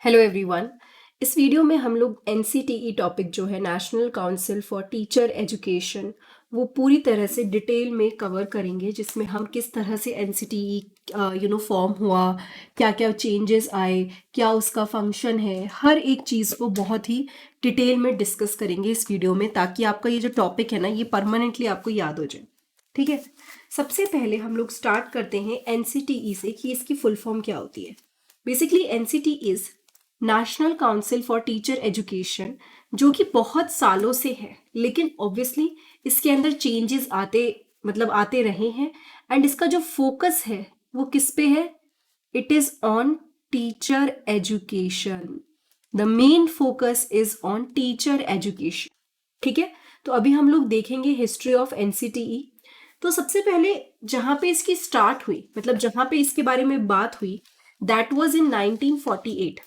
Hello everyone. इस video में हम लोग एनसीटीई टॉपिक जो है national council for teacher education वो पूरी तरह से डिटेल में कवर करेंगे, जिसमें हम किस तरह से एनसीटीई फॉर्म हुआ, क्या क्या चेंजेस आए, क्या उसका फंक्शन है, हर एक चीज़ को बहुत ही डिटेल में डिस्कस करेंगे इस वीडियो में, ताकि आपका ये जो टॉपिक है ना ये परमानेंटली आपको याद हो जाए। ठीक है, सबसे पहले हम लोग स्टार्ट करते हैं एनसीटीई से कि इसकी फुल फॉर्म क्या होती है। Basically NCT is national council for teacher education, जो कि बहुत सालों से है, लेकिन ऑब्वियसली इसके अंदर चेंजेस आते रहे हैं। एंड इसका जो फोकस है वो किस पे है? It is on teacher education. The main focus is on teacher education. ठीक है, तो अभी हम लोग देखेंगे हिस्ट्री ऑफ एनसीटीई। तो सबसे पहले जहां पे इसकी स्टार्ट हुई, मतलब जहां पे इसके बारे में बात हुई, that was in 1948।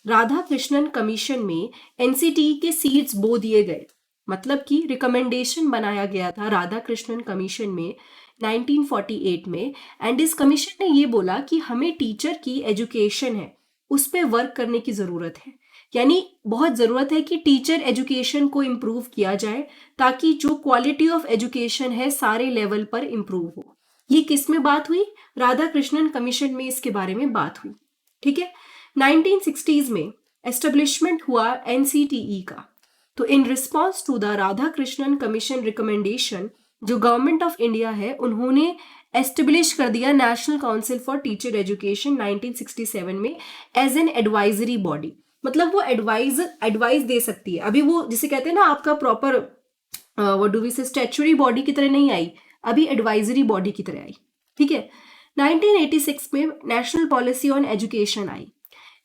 Radha Krishnan commission में एनसीटीई के सीड्स बो दिए गए, मतलब कि रिकमेंडेशन बनाया गया था राधा कृष्णन कमीशन में 1948 में। एंड इस कमीशन ने ये बोला कि हमें टीचर की एजुकेशन है उस पर वर्क करने की ज़रूरत है, यानी बहुत ज़रूरत है कि टीचर एजुकेशन को इम्प्रूव किया जाए, ताकि जो क्वालिटी ऑफ एजुकेशन है सारे लेवल पर इम्प्रूव हो। ये किस में बात हुई? राधा कृष्णन कमीशन में इसके बारे में बात हुई। ठीक है, 1960s में एस्टेब्लिशमेंट हुआ एनसीटीई का। तो in response to the Radha Krishnan commission recommendation, जो गवर्नमेंट ऑफ इंडिया है उन्होंने एस्टेब्लिश कर दिया national council for teacher education 1967 में एज एन एडवाइजरी बॉडी। मतलब वो एडवाइस दे सकती है। अभी वो जिसे कहते हैं ना, आपका प्रॉपर व्हाट डू वी से स्टैच्यूटरी बॉडी की तरह नहीं आई, अभी एडवाइजरी बॉडी की तरह आई। ठीक है, 1986 में national policy on education I.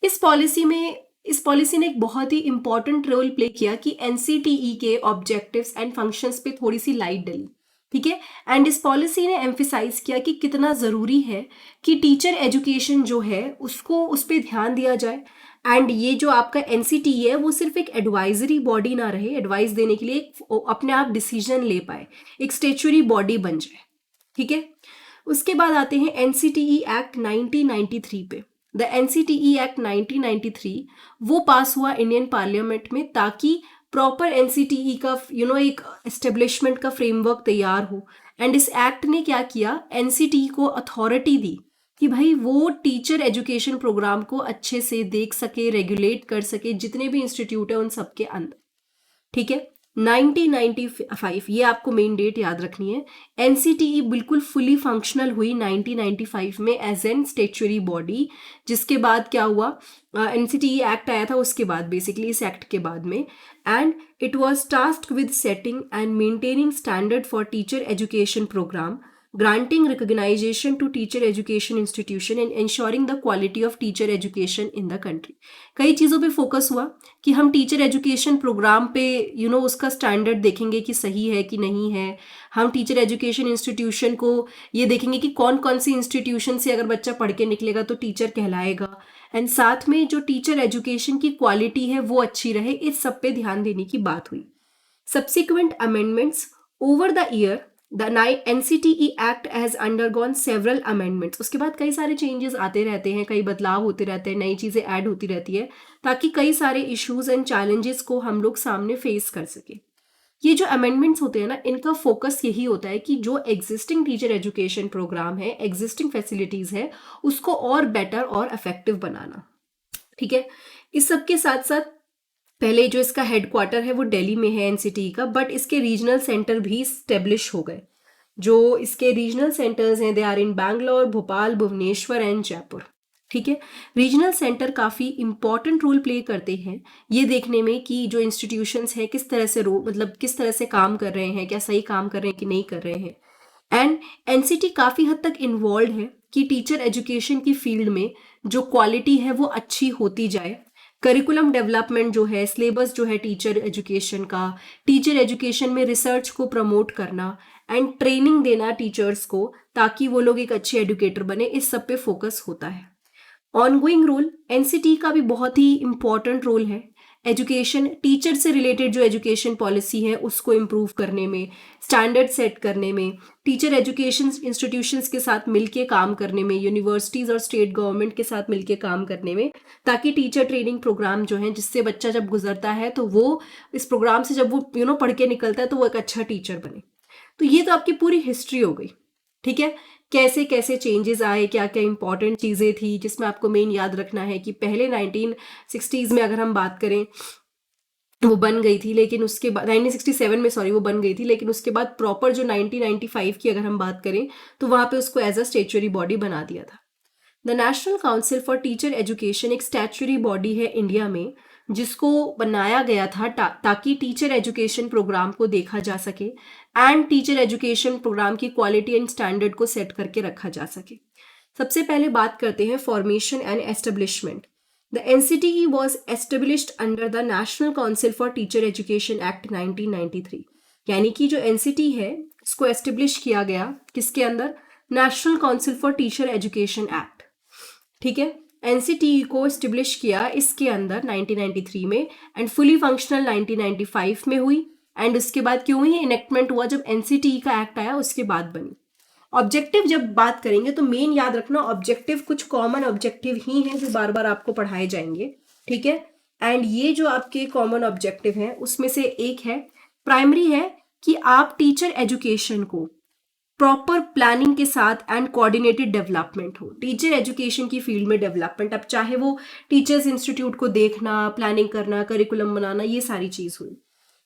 इस पॉलिसी ने एक बहुत ही इंपॉर्टेंट रोल प्ले किया कि एनसीटीई के ऑब्जेक्टिव्स एंड फंक्शंस पे थोड़ी सी लाइट डली। ठीक है, एंड इस पॉलिसी ने एम्फिसाइज किया कि कितना ज़रूरी है कि टीचर एजुकेशन जो है उसको उस पर ध्यान दिया जाए। एंड ये जो आपका एनसीटीई है वो सिर्फ एक एडवाइजरी बॉडी ना रहे, एडवाइस देने के लिए अपने आप डिसीजन ले पाए, एक स्टेचुरी बॉडी बन जाए। ठीक है, उसके बाद आते हैं एनसीटीई एक्ट 1993 पे। द एनसीटीई एक्ट 1993 वो पास हुआ इंडियन पार्लियामेंट में, ताकि प्रॉपर एनसीटीई का एक एस्टेब्लिशमेंट का फ्रेमवर्क तैयार हो। एंड इस एक्ट ने क्या किया, एनसीटीई को अथॉरिटी दी कि भाई वो टीचर एजुकेशन प्रोग्राम को अच्छे से देख सके, रेगुलेट कर सके, जितने भी इंस्टीट्यूट है उन सबके अंदर। ठीक है, 1995, ये आपको मेन डेट याद रखनी है। एनसीटीई बिल्कुल फुली फंक्शनल हुई 1995 में एज एन स्टेचुरी बॉडी। जिसके बाद क्या हुआ, एनसीटीई एक्ट आया था उसके बाद, बेसिकली इस एक्ट के बाद में। And it was tasked with setting and maintaining standard for teacher education program, granting recognition to teacher education institution and ensuring the quality of teacher education in the country। कई चीज़ों पे focus हुआ कि हम teacher education programme पे उसका standard देखेंगे कि सही है कि नहीं है। हम टीचर एजुकेशन इंस्टीट्यूशन को ये देखेंगे कि कौन कौन सी इंस्टीट्यूशन से अगर बच्चा पढ़ के निकलेगा तो टीचर कहलाएगा। एंड साथ में जो टीचर एजुकेशन की क्वालिटी है वो अच्छी रहे, इस सब पे ध्यान देने की बात हुई। Subsequent amendments over the year, the NCTE act has undergone several amendments. उसके बाद कई सारे चेंजेस आते रहते हैं, कई बदलाव होते रहते हैं, नई चीज़ें ऐड होती रहती है, ताकि कई सारे इश्यूज एंड चैलेंजेस को हम लोग सामने फेस कर सके। ये जो अमेंडमेंट्स होते हैं ना, इनका फोकस यही होता है कि जो एग्जिस्टिंग टीचर एजुकेशन प्रोग्राम है, एग्जिस्टिंग फैसिलिटीज़ है, उसको और बेटर और इफेक्टिव बनाना। ठीक है, इस सब के साथ साथ पहले जो इसका हेडक्वार्टर है वो दिल्ली में है एनसीटीई का, बट इसके रीजनल सेंटर भी स्टेब्लिश हो गए। जो इसके रीजनल सेंटर्स हैं they are in Bangalore, Bhopal, Bhubaneswar and Jaipur. ठीक है, रीजनल सेंटर काफ़ी इंपॉर्टेंट रोल प्ले करते हैं ये देखने में कि जो इंस्टीट्यूशंस हैं किस तरह से किस तरह से काम कर रहे हैं, क्या सही काम कर रहे हैं कि नहीं कर रहे हैं। एंड एनसीटी काफ़ी हद तक इन्वॉल्व है कि टीचर एजुकेशन की फील्ड में जो क्वालिटी है वो अच्छी होती जाए। करिकुलम डेवलपमेंट जो है, सिलेबस जो है टीचर एजुकेशन का, टीचर एजुकेशन में रिसर्च को प्रमोट करना एंड ट्रेनिंग देना टीचर्स को, ताकि वो लोग एक अच्छे एजुकेटर बने, इस सब पे फोकस होता है। ऑनगोइंग रोल एनसीटी का भी बहुत ही इंपॉर्टेंट रोल है। एजुकेशन, टीचर से रिलेटेड जो एजुकेशन पॉलिसी है उसको इम्प्रूव करने में, स्टैंडर्ड सेट करने में, टीचर एजुकेशन इंस्टीट्यूशंस के साथ मिलके काम करने में, यूनिवर्सिटीज़ और स्टेट गवर्नमेंट के साथ मिलके काम करने में, ताकि टीचर ट्रेनिंग प्रोग्राम जो है जिससे बच्चा जब गुजरता है तो वो इस प्रोग्राम से जब वो पढ़ के निकलता है तो वो एक अच्छा टीचर बने। तो ये तो आपकी पूरी हिस्ट्री हो गई, ठीक है। कैसे कैसे चेंजेस आए, क्या क्या इंपॉर्टेंट चीज़ें थी, जिसमें आपको मेन याद रखना है कि पहले 1960s में अगर हम बात करें वो बन गई थी, लेकिन उसके बाद 1967 में सॉरी वो बन गई थी, लेकिन उसके बाद प्रॉपर जो 1995 की अगर हम बात करें तो वहाँ पे उसको एज अ स्टैट्यूटरी बॉडी बना दिया था। The national council for teacher education एक स्टैट्यूटरी बॉडी है इंडिया में, जिसको बनाया गया था ताकि टीचर एजुकेशन प्रोग्राम को देखा जा सके एंड टीचर एजुकेशन प्रोग्राम की क्वालिटी एंड स्टैंडर्ड को सेट करके रखा जा सके। सबसे पहले बात करते हैं formation and establishment. The NCTE was established under the national council for teacher education act 1993। यानी कि जो एनसीटी है इसको एस्टेब्लिश किया गया किसके अंदर? National council for teacher education act, ठीक है। एनसीटीई को एस्टेब्लिश किया इसके अंदर 1993 में एंड फुली फंक्शनल 1995 में हुई। एंड उसके बाद क्यों हुई? इनेक्टमेंट हुआ जब एनसीटीई का एक्ट आया उसके बाद बनी। ऑब्जेक्टिव जब बात करेंगे तो मेन याद रखना ऑब्जेक्टिव कुछ कॉमन ऑब्जेक्टिव ही हैं जो बार बार आपको पढ़ाए जाएंगे, ठीक है। एंड ये जो आपके कॉमन ऑब्जेक्टिव हैं उसमें से एक है, प्राइमरी है कि आप टीचर एजुकेशन को प्रॉपर प्लानिंग के साथ एंड कोऑर्डिनेटेड डेवलपमेंट हो, टीचर एजुकेशन की फील्ड में डेवलपमेंट। अब चाहे वो टीचर्स इंस्टीट्यूट को देखना, प्लानिंग करना, करिकुलम बनाना, ये सारी चीज़ हुई।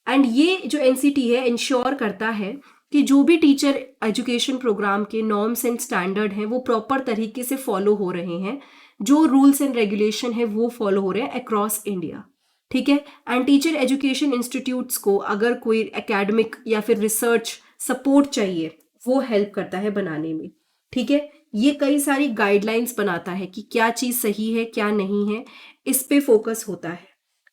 एंड ये जो एनसीटी है इंश्योर करता है कि जो भी टीचर एजुकेशन प्रोग्राम के नॉर्म्स एंड स्टैंडर्ड हैं वो प्रॉपर तरीके से फॉलो हो रहे हैं, जो रूल्स एंड रेगुलेशन है वो फॉलो हो रहे हैं अक्रॉस इंडिया, ठीक है। एंड टीचर एजुकेशन इंस्टीट्यूट्स को अगर कोई एकेडमिक या फिर रिसर्च सपोर्ट चाहिए वो हेल्प करता है बनाने में, ठीक है। ये कई सारी गाइडलाइंस बनाता है कि क्या चीज़ सही है क्या नहीं है, इस पे फोकस होता है,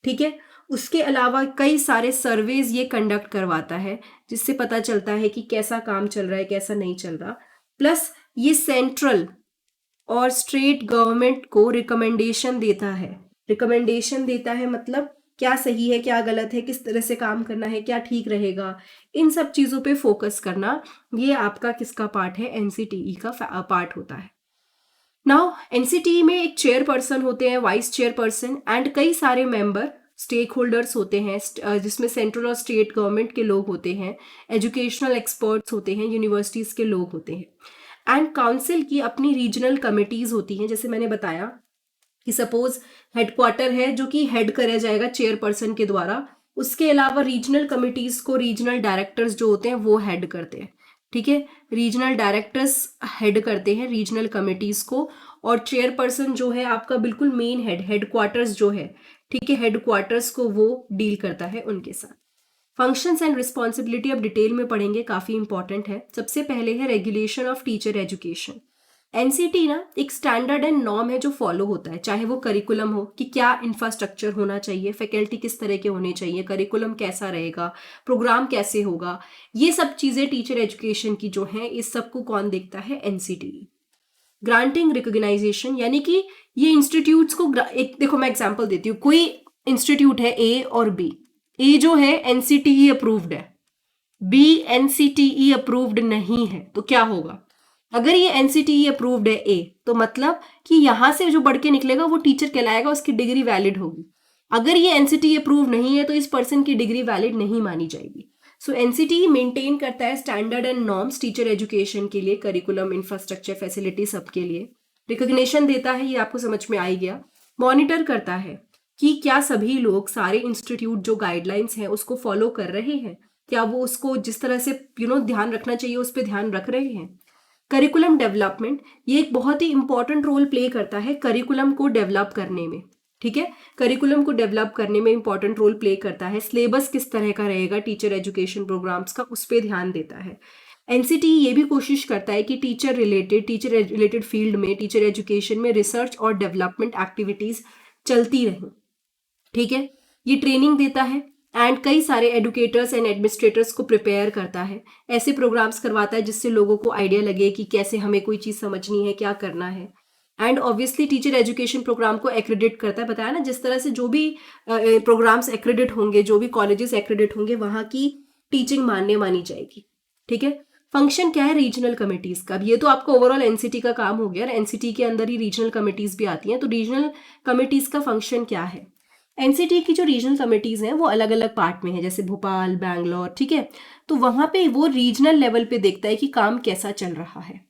ठीक है। उसके अलावा कई सारे सर्वेज ये कंडक्ट करवाता है जिससे पता चलता है कि कैसा काम चल रहा है कैसा नहीं चल रहा। प्लस ये सेंट्रल और स्टेट गवर्नमेंट को रिकमेंडेशन देता है मतलब क्या सही है क्या गलत है, किस तरह से काम करना है, क्या ठीक रहेगा, इन सब चीज़ों पे फोकस करना, ये आपका किसका पार्ट है? एनसीटीई का पार्ट होता है। नाउ एनसीटीई में एक चेयरपर्सन होते हैं, वाइस चेयरपर्सन एंड कई सारे मेंबर स्टेक होल्डर्स होते हैं, जिसमें सेंट्रल और स्टेट गवर्नमेंट के लोग होते हैं, एजुकेशनल एक्सपर्ट्स होते हैं, यूनिवर्सिटीज़ के लोग होते हैं। एंड काउंसिल की अपनी रीजनल कमिटीज़ होती हैं, जैसे मैंने बताया कि सपोज हेडक्वार्टर है जो कि हेड करा जाएगा चेयरपर्सन के द्वारा, उसके अलावा रीजनल कमिटीज़ को रीजनल डायरेक्टर्स जो होते हैं वो हेड करते हैं, ठीक है। रीजनल डायरेक्टर्स हेड करते हैं रीजनल कमिटीज़ को, और चेयरपर्सन जो है आपका बिल्कुल मेन हेडक्वार्टर्स जो है, ठीक है, हेडक्वार्टर्स को वो डील करता है उनके साथ। फंक्शंस एंड रिस्पॉन्सिबिलिटी अब डिटेल में पढ़ेंगे, काफ़ी इंपॉर्टेंट है। सबसे पहले है regulation of teacher education. NCT ना एक स्टैंडर्ड एंड नॉर्म है जो फॉलो होता है, चाहे वो करिकुलम हो कि क्या इंफ्रास्ट्रक्चर होना चाहिए, फैकल्टी किस तरह के होने चाहिए, करिकुलम कैसा रहेगा, प्रोग्राम कैसे होगा, ये सब चीज़ें टीचर एजुकेशन की जो हैं इस सब को कौन देखता है? एनसीटी। ग्रांटिंग रिकॉग्नाइजेशन, यानी कि ये इंस्टीट्यूट्स को एक देखो मैं एग्जांपल देती हूँ, कोई इंस्टीट्यूट है ए और बी, ए जो है एनसीटीई अप्रूव्ड है, बी एनसीटीई अप्रूव्ड नहीं है, तो क्या होगा? अगर ये एनसीटीई अप्रूव्ड है ए, तो मतलब कि यहां से जो बढ़ के निकलेगा वो टीचर कहलाएगा, उसकी डिग्री वैलिड होगी। अगर ये एनसीटीई अप्रूव नहीं है तो इस पर्सन की डिग्री वैलिड नहीं मानी जाएगी। सो एनसीटीई मेंटेन करता है standard and norms teacher education के लिए, करिकुलम, इंफ्रास्ट्रक्चर, फैसिलिटी सबके लिए। रिकॉग्निशन देता है, ये आपको समझ में आ ही गया। मॉनिटर करता है कि क्या सभी लोग, सारे इंस्टीट्यूट जो गाइडलाइंस हैं उसको फॉलो कर रहे हैं, क्या वो उसको जिस तरह से ध्यान रखना चाहिए उस पर ध्यान रख रहे हैं। करिकुलम डेवलपमेंट, ये एक बहुत ही इंपॉर्टेंट रोल प्ले करता है करिकुलम को डेवलप करने में, ठीक है। करिकुलम को डेवलप करने में इंपॉर्टेंट रोल प्ले करता है। सिलेबस किस तरह का रहेगा टीचर एजुकेशन प्रोग्राम्स का, उस पर ध्यान देता है। एनसीटी ये भी कोशिश करता है कि टीचर रिलेटेड फील्ड में, टीचर एजुकेशन में रिसर्च और डेवलपमेंट एक्टिविटीज चलती रहें, ठीक है। ये ट्रेनिंग देता है एंड कई सारे एडुकेटर्स एंड एडमिनिस्ट्रेटर्स को प्रिपेयर करता है, ऐसे प्रोग्राम्स करवाता है जिससे लोगों को आइडिया लगे कि कैसे हमें कोई चीज़ समझनी है, क्या करना है। And obviously teacher education programme को एक्रेडिट करता है, बताया ना, जिस तरह से जो भी प्रोग्राम्स एक्रेडिट होंगे, जो भी कॉलेजेस एक्रेडिट होंगे, वहाँ की टीचिंग मानी जाएगी। ठीक है। फंक्शन क्या है रीजनल कमिटीज का? ये तो आपको ओवरऑल एनसीटी का काम हो गया, एनसीटी के अंदर ही रीजनल कमिटीज भी आती हैं। तो रीजनल कमिटीज का फंक्शन क्या है? एनसीटी की जो रीजनल कमिटीज हैं वो अलग अलग पार्ट में है, जैसे भोपाल, बैंगलोर, ठीक है। तो वहां पे वो रीजनल लेवल पे देखता है कि काम कैसा चल रहा है।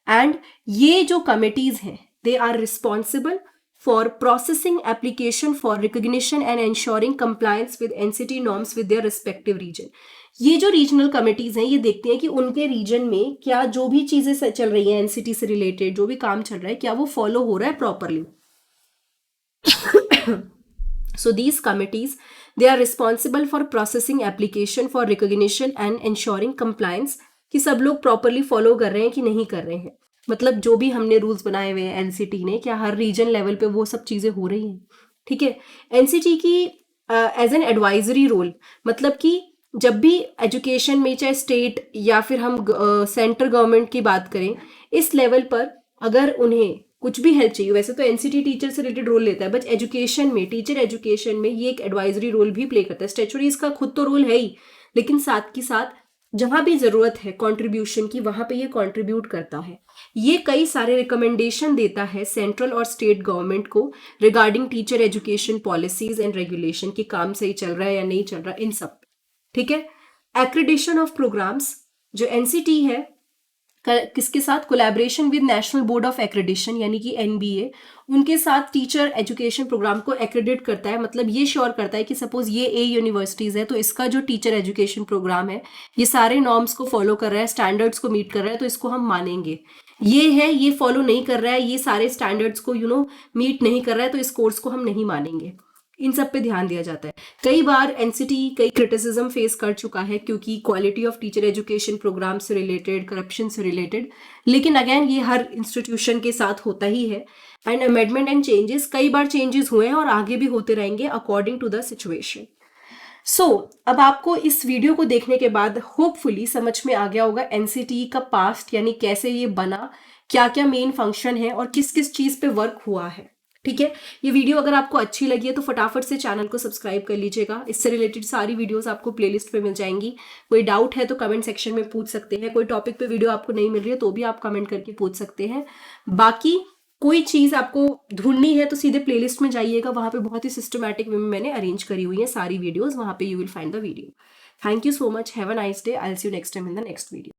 एंड ये जो कमिटीज हैं, they are responsible for processing application for recognition and ensuring compliance with NCT norms with their respective region। ये जो रीजनल कमिटीज हैं ये देखती हैं कि उनके रीजन में क्या जो भी चीजें चल रही हैं एनसीटी से रिलेटेड, जो भी काम चल रहा है, क्या वो फॉलो हो रहा है properly. So these committees, they are responsible for processing application for recognition and ensuring compliance कि सब लोग प्रॉपरली फॉलो कर रहे हैं कि नहीं कर रहे हैं। मतलब जो भी हमने रूल्स बनाए हुए हैं एनसीटी ने, क्या हर रीजन लेवल पे वो सब चीजें हो रही हैं। ठीक है। एनसीटी की एज एन एडवाइजरी रोल, मतलब कि जब भी एजुकेशन में, चाहे स्टेट या फिर हम सेंट्रल गवर्नमेंट की बात करें, इस लेवल पर अगर उन्हें कुछ भी हेल्प चाहिए, वैसे तो एनसीटी टीचर से रिलेटेड रोल लेता है, बट एजुकेशन में, टीचर एजुकेशन में ये एक एडवाइजरी रोल भी प्ले करता है। स्टैट्यूटरी इसका खुद तो रोल है ही, लेकिन साथ की साथ जहां भी जरूरत है कंट्रीब्यूशन की, वहां पे ये कंट्रीब्यूट करता है। ये कई सारे रिकमेंडेशन देता है सेंट्रल और स्टेट गवर्नमेंट को regarding teacher education policies and regulation, की काम सही चल रहा है या नहीं चल रहा, इन सब। ठीक है। एक्रेडिशन ऑफ प्रोग्राम्स, जो एनसीटी है किसके साथ collaboration with national board of accreditation यानी कि एनबीए, उनके साथ टीचर एजुकेशन प्रोग्राम को एक्रेडिट करता है। मतलब ये श्योर करता है कि सपोज ये ए यूनिवर्सिटीज है, तो इसका जो टीचर एजुकेशन प्रोग्राम है ये सारे नॉर्म्स को फॉलो कर रहा है, स्टैंडर्ड्स को मीट कर रहा है, तो इसको हम मानेंगे। ये है, ये फॉलो नहीं कर रहा है, ये सारे स्टैंडर्ड्स को मीट नहीं कर रहा है, तो इस कोर्स को हम नहीं मानेंगे। इन सब पे ध्यान दिया जाता है। कई बार एनसीटी कई क्रिटिसिज्म फेस कर चुका है क्योंकि quality of teacher education programme से रिलेटेड, करप्शन से रिलेटेड, लेकिन अगेन ये हर इंस्टीट्यूशन के साथ होता ही है। एंड अमेंडमेंट एंड चेंजेस, कई बार चेंजेस हुए हैं और आगे भी होते रहेंगे अकॉर्डिंग टू द सिचुएशन। सो अब आपको इस वीडियो को देखने के बाद होपफुली समझ में आ गया होगा एनसीटी का पास्ट, यानी कैसे ये बना, क्या क्या मेन फंक्शन है और किस किस चीज पे वर्क हुआ है। ठीक है। ये वीडियो अगर आपको अच्छी लगी है तो फटाफट से चैनल को सब्सक्राइब कर लीजिएगा। इससे रिलेटेड सारी वीडियोस आपको प्लेलिस्ट पे मिल जाएंगी। कोई डाउट है तो कमेंट सेक्शन में पूछ सकते हैं। कोई टॉपिक पे वीडियो आपको नहीं मिल रही है तो भी आप कमेंट करके पूछ सकते हैं। बाकी कोई चीज आपको ढूंढनी है तो सीधे प्लेलिस्ट में जाइएगा, वहां पे बहुत ही सिस्टमैटिक वे में मैंने अरेंज करी हुई है सारी वीडियोस, वहां पे you will find the video. Thank you so much, have a nice day, I will see you next time in the next video.